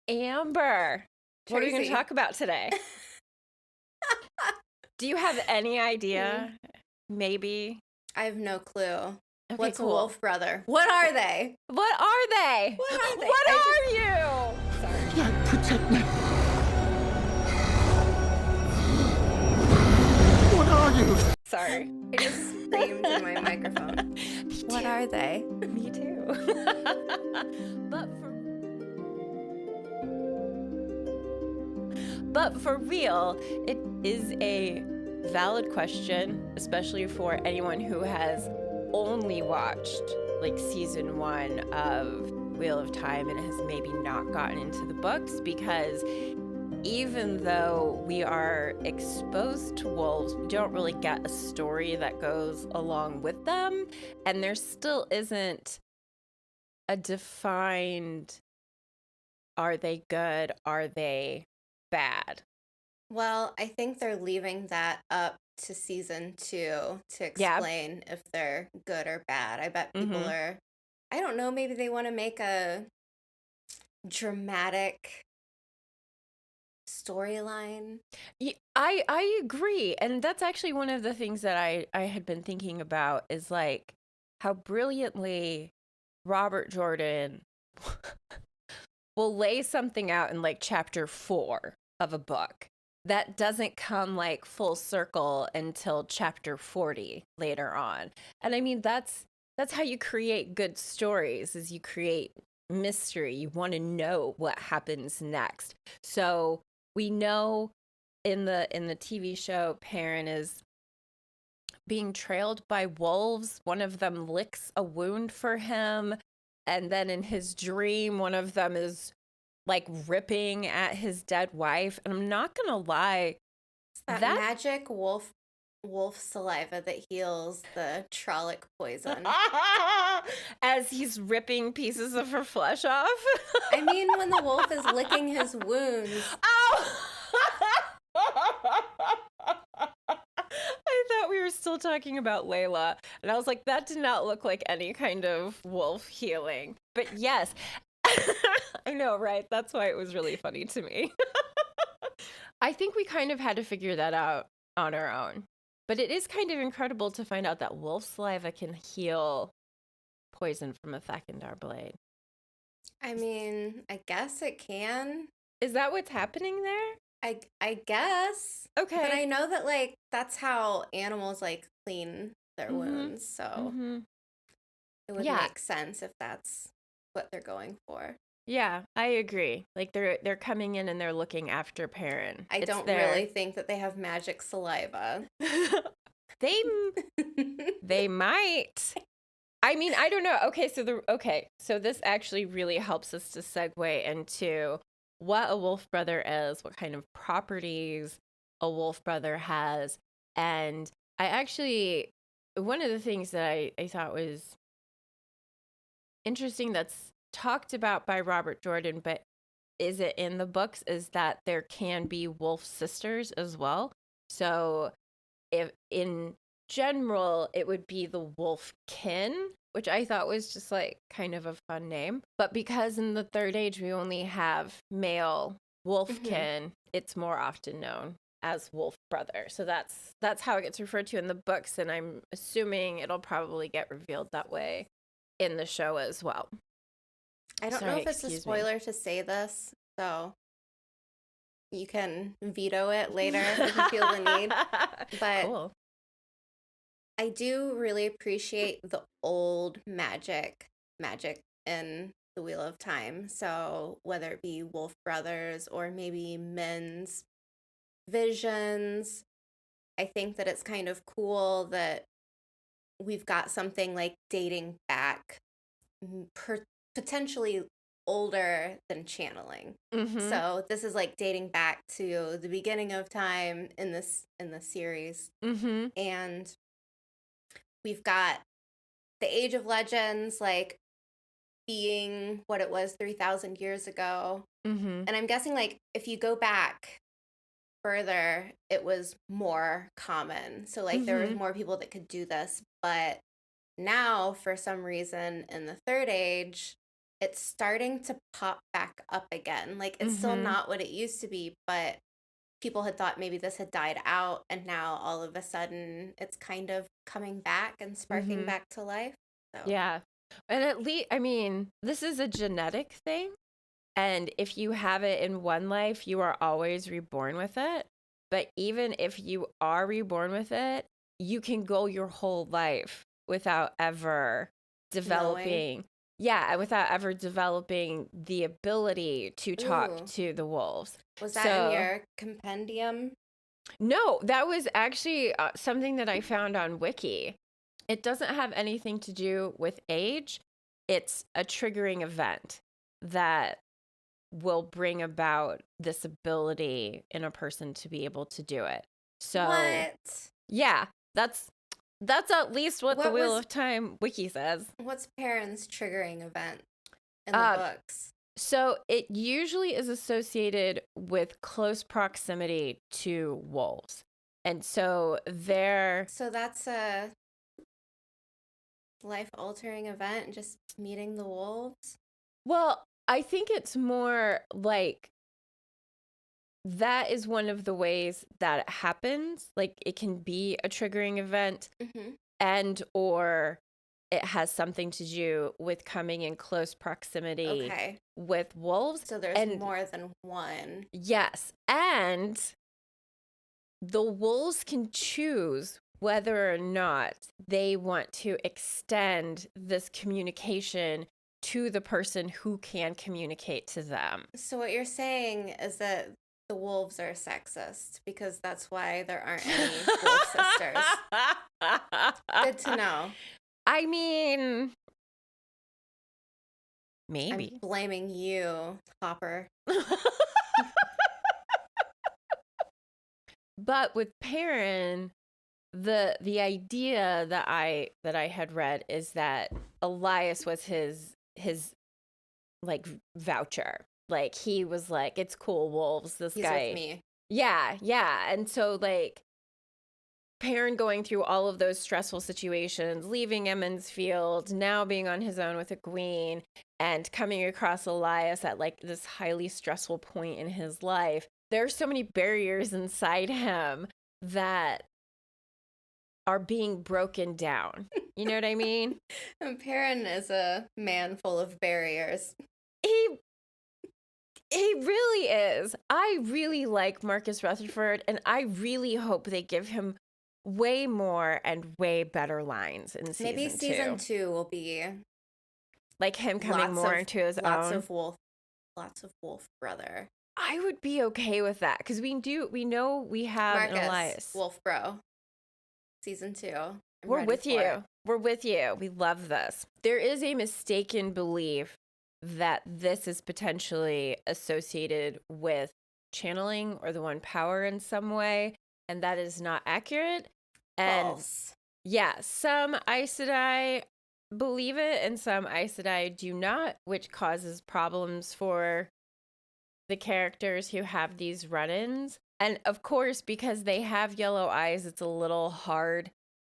Amber, what are we going to Tracy. talk about today? Do you have any idea? Maybe. I have no clue. Okay, What's cool. a wolf brother? What are they? What are they? What are they? What are you? Sorry. God, protect me. What are you? Sorry. I just screamed in my microphone. What are they? Me too. But for real, it is a valid question, especially for anyone who has only watched like season 1 of Wheel of Time and has maybe not gotten into the books, because even though we are exposed to wolves, we don't really get a story that goes along with them, and there still isn't a defined, are they good, are they bad? Well, I think they're leaving that up to season 2 to explain if they're good or bad. I bet people are, I don't know, maybe they want to make a dramatic storyline. I agree. And that's actually one of the things that I had been thinking about, is like how brilliantly Robert Jordan will lay something out in like chapter 4 of a book that doesn't come like full circle until chapter 40 later on. And I mean, that's how you create good stories, is you create mystery. You want to know what happens next. So we know in the TV show, Perrin is being trailed by wolves. One of them licks a wound for him, and then in his dream, one of them is like ripping at his dead wife. And I'm not gonna lie, It's that magic wolf saliva that heals the trollic poison. as he's ripping pieces of her flesh off. I mean, when the wolf is licking his wounds. Oh! I thought we were still talking about Layla, and I was like, that did not look like any kind of wolf healing. But yes, I know, right? That's why it was really funny to me. I think we kind of had to figure that out on our own. But it is kind of incredible to find out that wolf saliva can heal poison from a Thakindar blade. I mean, I guess it can. Is that what's happening there? I guess. Okay. But I know that, like, that's how animals, like, clean their wounds, so it would make sense if that's what they're going for. Yeah, I agree. Like, they're coming in and they're looking after Perrin. I don't really think that they have magic saliva. They might. I mean, I don't know. Okay, so this actually really helps us to segue into what a wolf brother is, what kind of properties a wolf brother has. And I actually, one of the things that I thought was interesting that's talked about by Robert Jordan, but is it in the books, is that there can be wolf sisters as well. So if in general, it would be the wolf kin, which I thought was just like kind of a fun name. But because in the Third Age we only have male wolf kin, it's more often known as wolf brother. So that's how it gets referred to in the books, and I'm assuming it'll probably get revealed that way in the show as well. I don't know if it's a spoiler to say this, so you can veto it later if you feel the need. But cool. I do really appreciate the old magic in the Wheel of Time. So whether it be Wolf Brothers or maybe men's visions, I think that it's kind of cool that we've got something like dating back, potentially older than channeling. So this is like dating back to the beginning of time in the series. And we've got the Age of Legends, like, being what it was 3,000 years ago. And I'm guessing, like, if you go back further, it was more common. So, like, there was more people that could do this. But now, for some reason, in the Third Age, it's starting to pop back up again. Like, it's still not what it used to be, but people had thought maybe this had died out, and now all of a sudden it's kind of coming back and sparking back to life. So. Yeah. And at least, I mean, this is a genetic thing. And if you have it in one life, you are always reborn with it. But even if you are reborn with it, you can go your whole life without ever developing. Without ever developing the ability to talk to the wolves. Was that in your compendium? No, that was actually something that I found on Wiki. It doesn't have anything to do with age. It's a triggering event that will bring about this ability in a person to be able to do it. So, what? Yeah, that's at least what the Wheel of Time wiki says. What's Perrin's triggering event in the books? So it usually is associated with close proximity to wolves. And so So that's a life-altering event, just meeting the wolves? Well, I think it's more like that is one of the ways that it happens. Like, it can be a triggering event and or it has something to do with coming in close proximity with wolves. So there's more than one. Yes. And the wolves can choose whether or not they want to extend this communication to the person who can communicate to them. So what you're saying is that the wolves are sexist because that's why there aren't any wolf sisters. Good to know. I mean, maybe. I'm blaming you, Hopper. But with Perrin, the idea that I had read is that Elias was his like voucher. Like, he was like, it's cool, wolves. He's guy with me. Yeah. And so, like, Perrin going through all of those stressful situations, leaving Emmons Field, now being on his own with a queen, and coming across Elias at like this highly stressful point in his life. There are so many barriers inside him that are being broken down. You know what I mean? And Perrin is a man full of barriers. He really is. I really like Marcus Rutherford, and I really hope they give him way more and way better lines in season 2. Maybe season 2 will be like him coming more into his lots own. Lots of Wolf brother. I would be okay with that because we know we have Marcus, an Elias. Wolf bro. Season 2. We're with you. We're with you. We love this. There is a mistaken belief that this is potentially associated with channeling or the One Power in some way, and that is not accurate. And false. Yeah, some Aes Sedai believe it and some Aes Sedai do not, which causes problems for the characters who have these run-ins. And of course, because they have yellow eyes, it's a little hard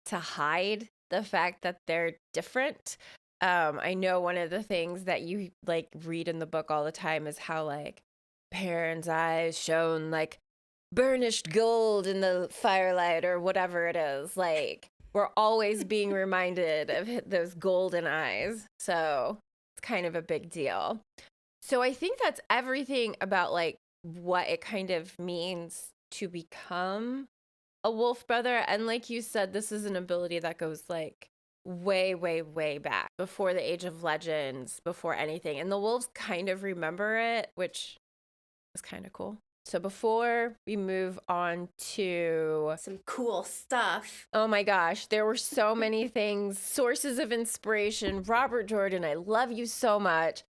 to hide the fact that they're different. I know one of the things that you like read in the book all the time is how like Perrin's eyes shone like burnished gold in the firelight or whatever it is. Like, we're always being reminded of those golden eyes. So it's kind of a big deal. So I think that's everything about like what it kind of means to become a wolf brother. And like you said, this is an ability that goes like way, way, way back before the Age of Legends, before anything. And the wolves kind of remember it, which is kind of cool. So before we move on to some cool stuff. Oh my gosh, there were so many things, sources of inspiration. Robert Jordan, I love you so much.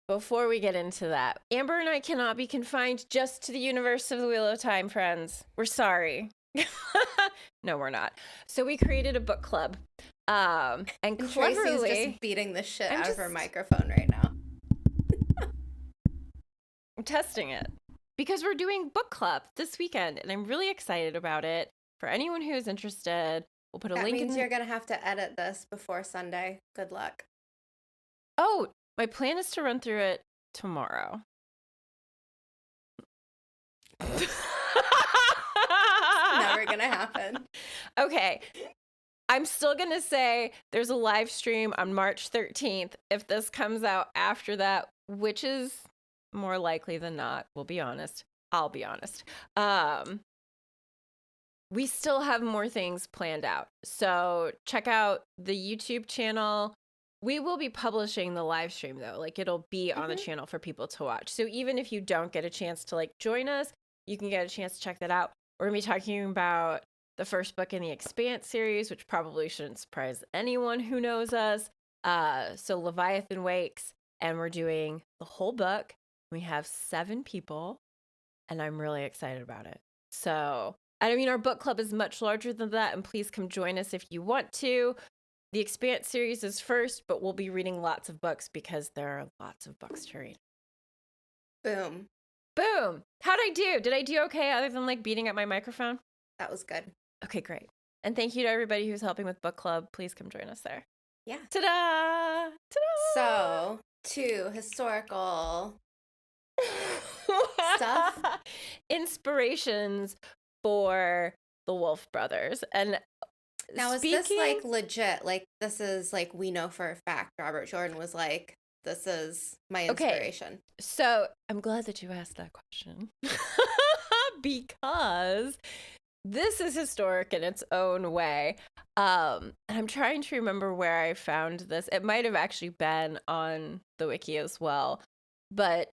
Before we get into that, Amber and I cannot be confined just to the universe of the Wheel of Time, friends. We're sorry. No, we're not. So we created a book club. And cleverly, Tracy's just beating the shit out of her microphone right now. I'm testing it. Because we're doing book club this weekend, and I'm really excited about it. For anyone who is interested, we'll put a link in. That means you're going to have to edit this before Sunday. Good luck. Oh, My plan is to run through it tomorrow. Never gonna happen. Okay. I'm still going to say there's a live stream on March 13th. If this comes out after that, which is more likely than not, we'll be honest. I'll be honest. We still have more things planned out. So check out the YouTube channel. We will be publishing the live stream though. Like it'll be on the channel for people to watch. So even if you don't get a chance to like join us, you can get a chance to check that out. We're going to be talking about the first book in the Expanse series, which probably shouldn't surprise anyone who knows us. So Leviathan Wakes, and we're doing the whole book. We have 7 people, and I'm really excited about it. So, I mean, our book club is much larger than that, and please come join us if you want to. The Expanse series is first, but we'll be reading lots of books because there are lots of books to read. Boom. Boom. How'd I do? Did I do okay other than like beating up my microphone? That was good. Okay, great. And thank you to everybody who's helping with book club. Please come join us there. Yeah. Ta-da! Ta-da! So, 2 historical stuff. Inspirations for the Wolfbrothers. And now, is this like legit? Like, this is like, we know for a fact Robert Jordan was like, this is my inspiration. Okay. So, I'm glad that you asked that question. Because this is historic in its own way. I'm trying to remember where I found this. It might have actually been on the wiki as well. But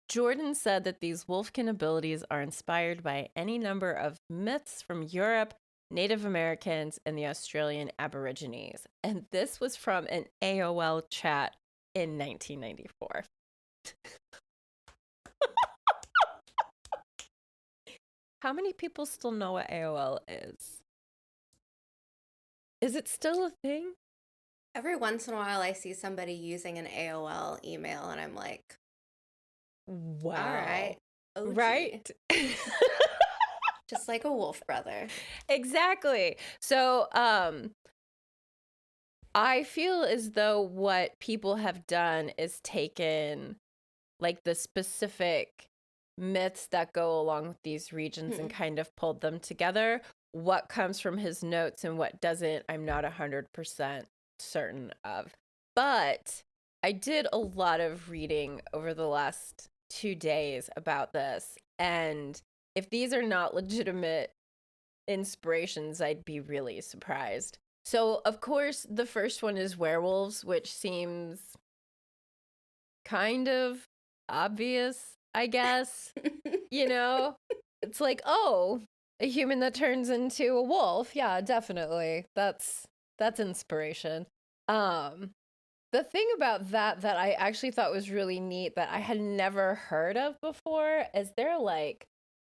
Jordan said that these wolfkin abilities are inspired by any number of myths from Europe, Native Americans, and the Australian Aborigines. And this was from an AOL chat in 1994. How many people still know what AOL is? Is it still a thing? Every once in a while, I see somebody using an AOL email, and I'm like, wow. All right. OG. Right? Just like a wolf brother. Exactly. So, I feel as though what people have done is taken like the specific myths that go along with these regions and kind of pulled them together. What comes from his notes and what doesn't, I'm not 100% certain of. But I did a lot of reading over the last 2 days about this. And if these are not legitimate inspirations, I'd be really surprised. So, of course, the first one is werewolves, which seems kind of obvious, I guess. You know, it's like, oh, a human that turns into a wolf. Yeah, definitely. That's inspiration. The thing about that I actually thought was really neat that I had never heard of before is there like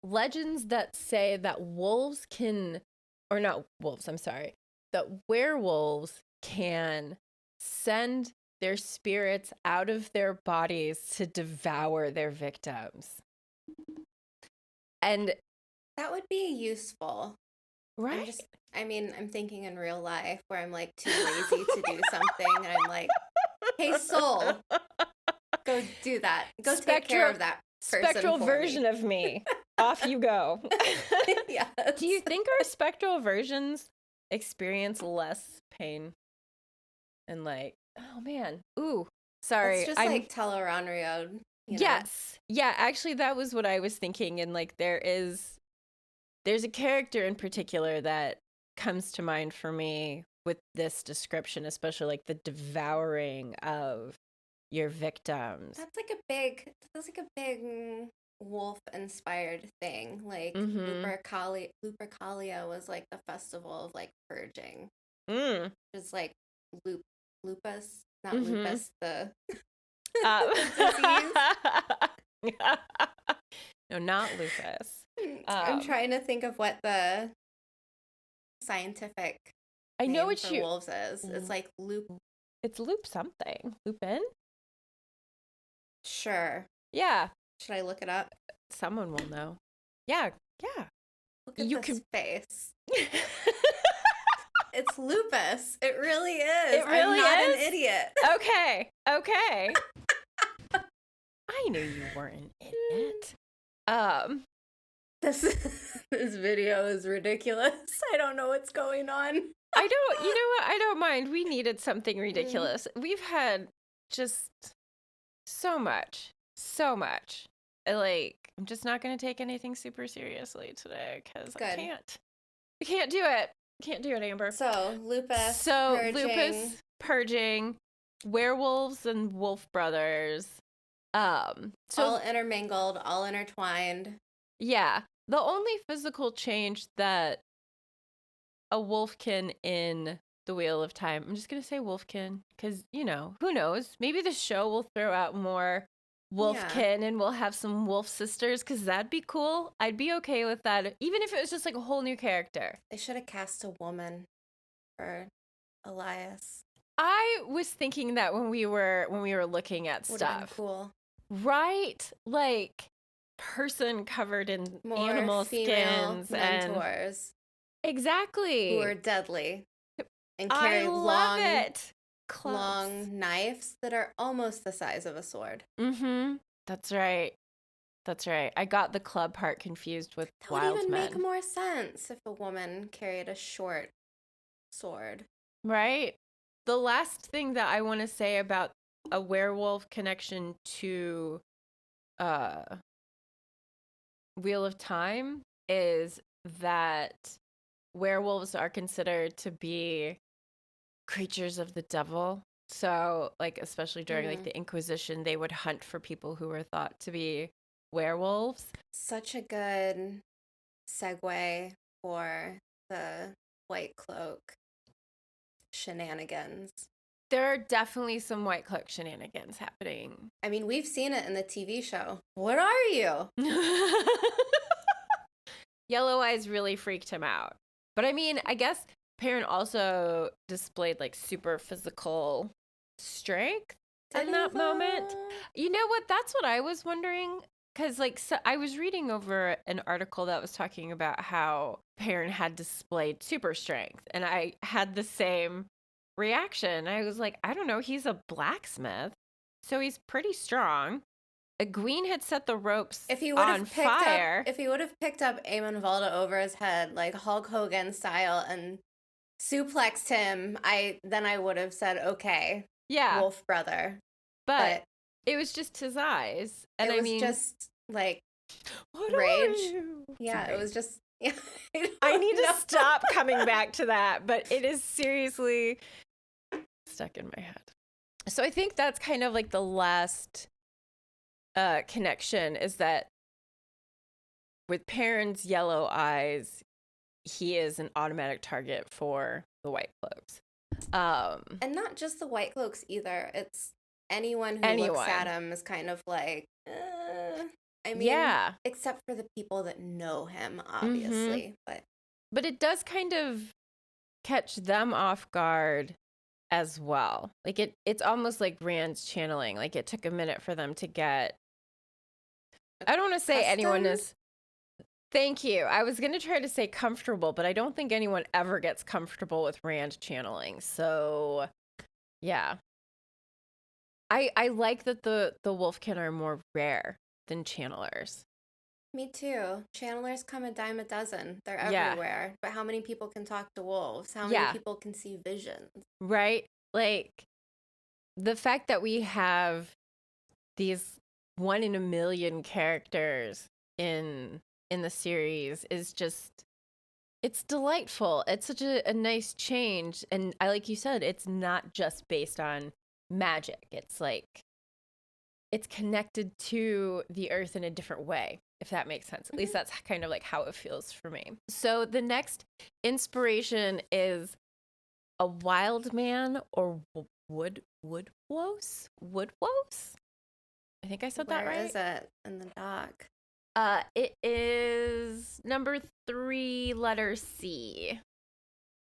legends that say that wolves can, or not wolves, I'm sorry, that werewolves can send their spirits out of their bodies to devour their victims. And that would be useful. Right? I'm thinking in real life where I'm like too lazy to do something and I'm like, hey, soul, go do that. Go take care of that person. Spectral version of me. Off you go. Yes. Do you think our spectral versions experience less pain? And like, oh man, ooh, sorry. It's just like Teleronrio. Yes. Yeah, actually that was what I was thinking. And like there's a character in particular that comes to mind for me with this description, especially like the devouring of your victims. That's like a big wolf inspired thing. Like Lupercalia was like the festival of like purging. It's like lupus, not lupus, the disease. No, not lupus. I'm trying to think of what the scientific name what for wolves is. It's like loop. It's loop something. Lupin? Sure. Yeah. Should I look it up? Someone will know. Yeah. Look at this face. It's lupus. It really is. It really I'm not is? an idiot. Okay. I knew you weren't an idiot. This video is ridiculous. I don't know what's going on. You know what? I don't mind. We needed something ridiculous. We've had just so much. Like, I'm just not going to take anything super seriously today because I can't. I can't do it. Can't do it, Amber. So, lupus, purging, werewolves and Wolfbrothers. All intermingled, all intertwined. Yeah. The only physical change that a wolfkin in the Wheel of Time, I'm just going to say wolfkin because, who knows? Maybe the show will throw out more wolfkin and we'll have some wolf sisters because that'd be cool. I'd be okay with that, even if it was just like a whole new character. They should have cast a woman for Elias. I was thinking that when we were looking at stuff. Cool. Right? Like person covered in more animal skins mentors. Exactly. Who are deadly and carry long knives that are almost the size of a sword. Mm-hmm. That's right. I got the club part confused with that wild would even men. make more sense if a woman carried a short sword. Right? The last thing that I want to say about a werewolf connection to Wheel of Time is that werewolves are considered to be creatures of the devil. So, like, especially during like the Inquisition, they would hunt for people who were thought to be werewolves. Such a good segue for the White Cloak shenanigans. There are definitely some White Cloak shenanigans happening. I mean, we've seen it in the TV show. What are you? Yellow Eyes really freaked him out. But I mean, I guess Perrin also displayed like super physical strength in that moment. You know what? That's what I was wondering. Because I was reading over an article that was talking about how Perrin had displayed super strength. And I had the same reaction. I was like, I don't know. He's a blacksmith. So he's pretty strong. Egwene had set the ropes on fire. If he would have picked up Aemon Valda over his head, like Hulk Hogan style, and suplexed him, then I would have said, okay, wolf brother. But it was just his eyes. And it was just like rage. Yeah, it was just. Yeah, I need to stop coming back to that, but it is seriously stuck in my head. So I think that's kind of like the last connection is that with Perrin's yellow eyes, he is an automatic target for the White Cloaks. And not just the White Cloaks either. It's anyone who looks at him is kind of like, I mean, except for the people that know him, obviously. But it does kind of catch them off guard as well. Like it's almost like Rand's channeling. Like it took a minute for them to get. I don't want to say anyone is. Thank you. I was going to try to say comfortable, but I don't think anyone ever gets comfortable with Rand channeling. So, yeah. I like that the Wolfkin are more rare than channelers. Me too. Channelers come a dime a dozen. They're everywhere. Yeah. But how many people can talk to wolves? How many people can see visions? Right? Like, the fact that we have these 1 in a million characters in the series is just, it's delightful. It's such a nice change. And like you said, it's not just based on magic. It's like, it's connected to the earth in a different way, if that makes sense. At least that's kind of like how it feels for me. So the next inspiration is a wild man or woodwose? I think I said that right. Where is it in the doc? It is number 3, letter C.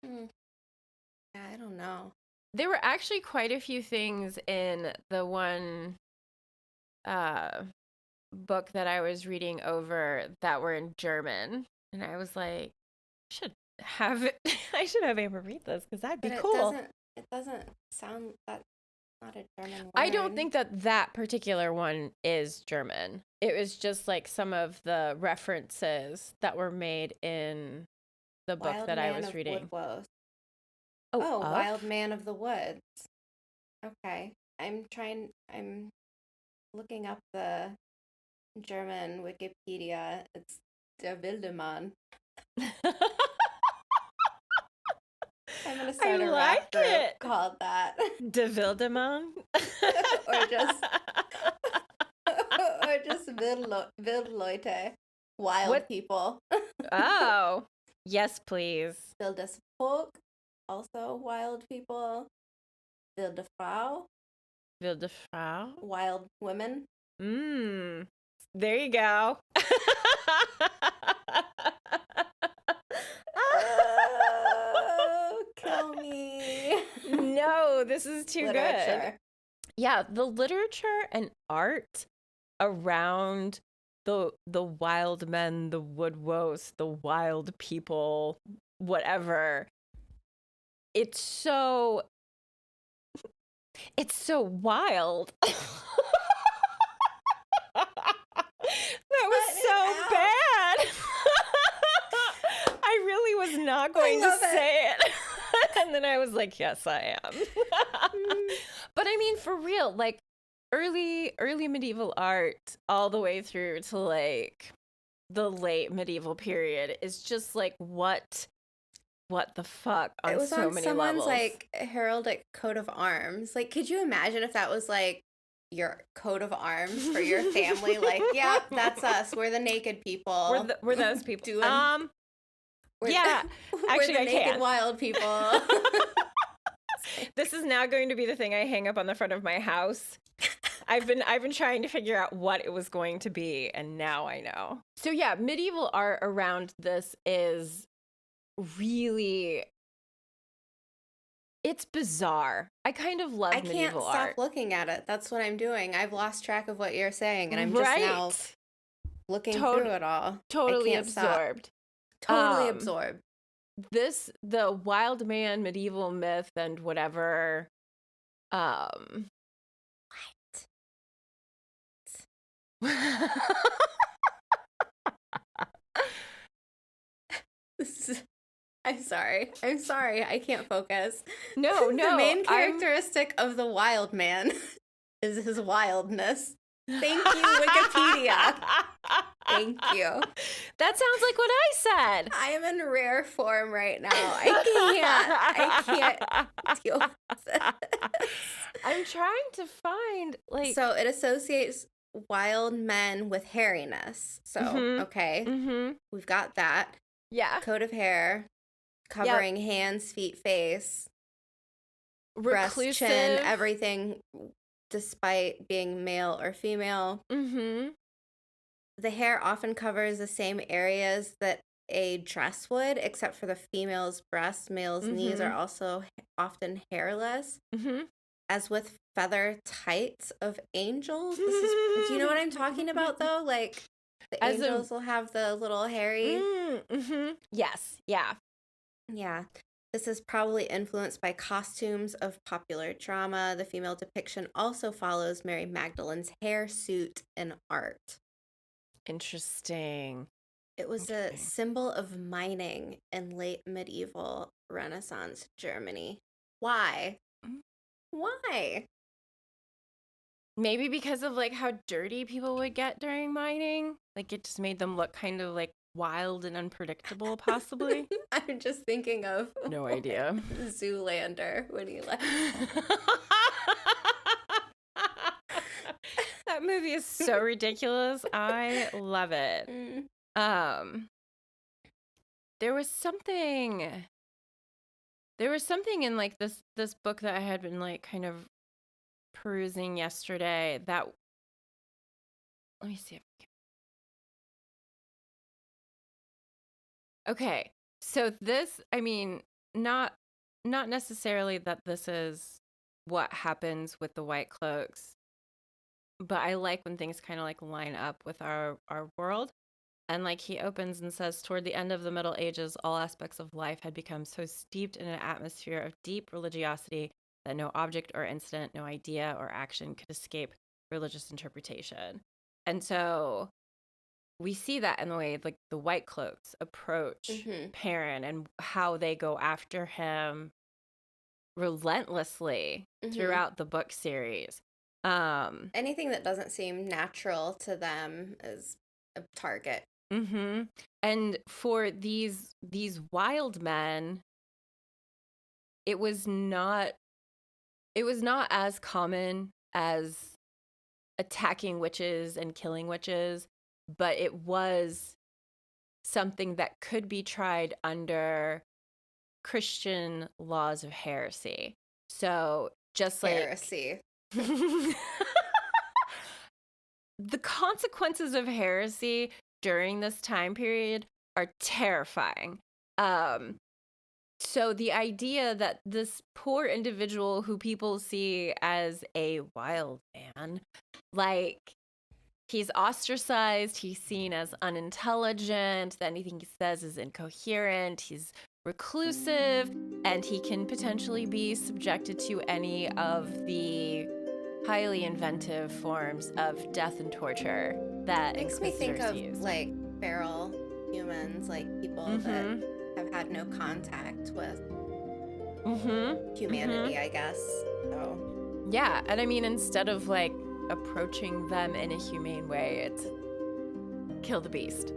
Yeah, I don't know. There were actually quite a few things in the one book that I was reading over that were in German. And I was like, I should have it. I should have Amber read this because that'd be but cool. It doesn't sound that's not a German word. I don't think that particular one is German. It was just like some of the references that were made in the book Wild that Man I was of reading. Woodwose. Oh, Wild Man of the Woods. Okay. I'm looking up the German Wikipedia. It's Der Wildemann. I'm gonna start a rap group called that. De Wildemann? or just wild Leute. Wild people. Oh. Yes, please. Wildes Volk. Also wild people. Wilde Frau. Wilde Frau. Wild women. There you go. Oh, kill me. No, this is too good. Yeah, the literature and art around the wild men, the woodwose, the wild people, whatever. It's so wild. That was so bad. I really was not going to say it. And then I was like, yes, I am. But I mean, for real, like early medieval art all the way through to like the late medieval period is just like what the fuck on it was so on many someone's levels. Like heraldic coat of arms. Like, could you imagine if that was like your coat of arms for your family? Like, yeah, that's us. We're the naked people. We're those people. We're actually, the naked wild people. This is now going to be the thing I hang up on the front of my house. I've been trying to figure out what it was going to be, and now I know. So yeah, medieval art around this is really, it's bizarre. I kind of love medieval art. I can't stop looking at it. That's what I'm doing. I've lost track of what you're saying, and I'm just now looking through it all. Totally absorbed. Totally absorbed. The wild man medieval myth and whatever. What? I'm sorry. I can't focus. No. The main characteristic of the wild man is his wildness. Thank you, Wikipedia. Thank you. That sounds like what I said. I am in rare form right now. I can't deal with this. I'm trying to find So it associates wild men with hairiness. So, okay. Mm-hmm. We've got that. Yeah. Coat of hair, covering hands, feet, face, reclusive, breast, chin, everything, despite being male or female. Mm-hmm. The hair often covers the same areas that a dress would, except for the female's breasts. Male's knees are also often hairless. Mm-hmm. As with feather tights of angels. Do you know what I'm talking about, though? Like, the angels will have the little hairy. Mm-hmm. Yes. Yeah. Yeah. This is probably influenced by costumes of popular drama. The female depiction also follows Mary Magdalene's hair suit in art. Interesting. It was a symbol of mining in late medieval Renaissance Germany. Why? Why? Maybe because of like how dirty people would get during mining. Like it just made them look kind of like wild and unpredictable, possibly. I'm just thinking of no idea. Zoolander when he left. That movie is so ridiculous. I love it. There was something in like this book that I had been like kind of perusing yesterday that, let me see if I can. Okay. So this, I mean, not necessarily that this is what happens with the White Cloaks, but I like when things kind of like line up with our world. And like he opens and says, toward the end of the Middle Ages, all aspects of life had become so steeped in an atmosphere of deep religiosity that no object or incident, no idea or action could escape religious interpretation. And so we see that in the way like the White Cloaks approach Perrin and how they go after him relentlessly throughout the book series. Anything that doesn't seem natural to them is a target. And for these wild men, it was not as common as attacking witches and killing witches, but it was something that could be tried under Christian laws of heresy. So just like heresy. The consequences of heresy during this time period are terrifying. So the idea that this poor individual who people see as a wild man, like he's ostracized, he's seen as unintelligent, that anything he says is incoherent, he's reclusive, and he can potentially be subjected to any of the highly inventive forms of death and torture that makes me think of use. Like feral humans, like people that have had no contact with humanity, I guess. So yeah, and I mean, instead of like approaching them in a humane way, it's kill the beast.